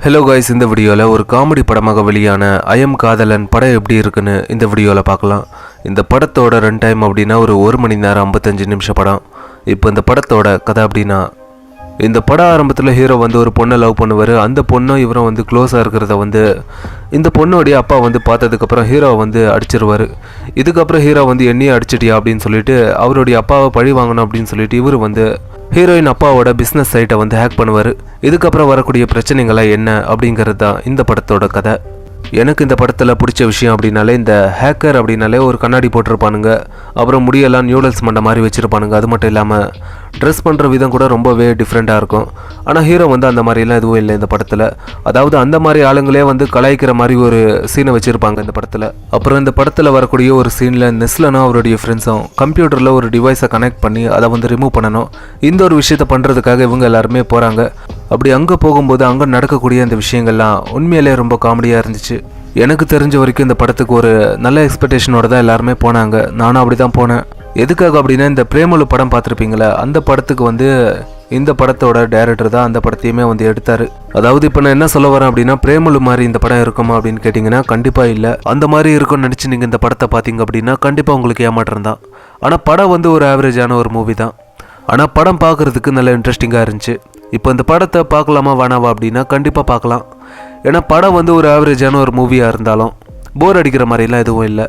Hello guys, இந்த வீடியோவில் ஒரு காமெடி படமாக வெளியான ஐயம் காதலன் படம் எப்படி இருக்குன்னு இந்த வீடியோவில் பார்க்கலாம். இந்த படத்தோட ரன் டைம் அப்படின்னா ஒரு 1 மணி நேரம் 55 நிமிஷம் படம். இப்போ இந்த படத்தோட கதை அப்படின்னா, இந்த படம் ஆரம்பத்தில் ஹீரோ ஒரு பொண்ணை லவ் பண்ணுவார். அந்த பொண்ணும் இவரும் க்ளோஸாக இருக்கிறத இந்த பொண்ணோடைய அப்பா பார்த்ததுக்கப்புறம் ஹீரோவை அடிச்சிருவார். இதுக்கப்புறம் ஹீரோ என்னையே அடிச்சிட்டியா அப்படின்னு சொல்லிட்டு அவருடைய அப்பாவை பழி வாங்கணும் அப்படின்னு சொல்லிட்டு இவர் ஹீரோயின் அப்பாவோட பிஸ்னஸ் சைட்டை ஹேக் பண்ணுவார். இதுக்கப்புறம் வரக்கூடிய பிரச்சனைகளை என்ன அப்படிங்கிறது தான் இந்த படத்தோட கதை. எனக்கு இந்த படத்தில் பிடிச்ச விஷயம் அப்படின்னாலே, இந்த ஹேக்கர் அப்படின்னாலே ஒரு கண்ணாடி போட்டிருப்பானுங்க, அப்புறம் முடியெல்லாம் நியூடல்ஸ் மண்டை மாதிரி வச்சுருப்பானுங்க. அது மட்டும் இல்லாமல் ட்ரெஸ் பண்ணுற விதம் கூட ரொம்பவே டிஃப்ரெண்ட்டாக இருக்கும். ஆனால் ஹீரோ அந்த மாதிரிலாம் எதுவும் இல்லை இந்த படத்தில். அதாவது அந்த மாதிரி ஆளுங்களே கலாய்க்கிற மாதிரி ஒரு சீனை வச்சுருப்பாங்க இந்த படத்தில். அப்புறம் இந்த படத்தில் வரக்கூடிய ஒரு சீனில் நெஸ்லனும் அவருடைய ஃப்ரெண்ட்ஸும் கம்ப்யூட்டரில் ஒரு டிவைஸை கனெக்ட் பண்ணி அதை ரிமூவ் பண்ணணும். இந்த ஒரு விஷயத்தை பண்ணுறதுக்காக இவங்க எல்லாருமே போகிறாங்க. அப்படி அங்கே போகும்போது அங்கே நடக்கக்கூடிய அந்த விஷயங்கள்லாம் உண்மையிலே ரொம்ப காமெடியாக இருந்துச்சு. எனக்கு தெரிஞ்ச வரைக்கும் இந்த படத்துக்கு ஒரு நல்ல எக்ஸ்பெக்டேஷனோட தான் எல்லாருமே போனாங்க. நானும் அப்படி தான் போனேன். எதுக்காக அப்படின்னா, இந்த பிரேமலு படம் பார்த்துருப்பீங்களே, அந்த படத்துக்கு இந்த படத்தோட டைரக்டர் தான் அந்த படத்தையுமே எடுத்தார். அதாவது இப்போ நான் என்ன சொல்ல வரேன் அப்படின்னா, பிரேமலு மாதிரி இந்த படம் இருக்குமா அப்படின்னு கேட்டிங்கன்னா கண்டிப்பாக இல்லை. அந்த மாதிரி இருக்கும்னு நினச்சி நீங்கள் இந்த படத்தை பார்த்தீங்க அப்படின்னா கண்டிப்பாக உங்களுக்கு ஏமாற்றம் தான். ஆனால் படம் ஒரு ஆவரேஜான ஒரு மூவி தான். ஆனால் படம் பார்க்குறதுக்கு நல்ல இன்ட்ரெஸ்டிங்காக இருந்துச்சு. இப்போ இந்த படத்தை பார்க்கலாமா வேணாவா அப்படின்னா கண்டிப்பாக பார்க்கலாம். ஏன்னா படம் ஒரு ஆவரேஜான ஒரு மூவியாக இருந்தாலும் போர் அடிக்கிற மாதிரிலாம் எதுவும் இல்லை.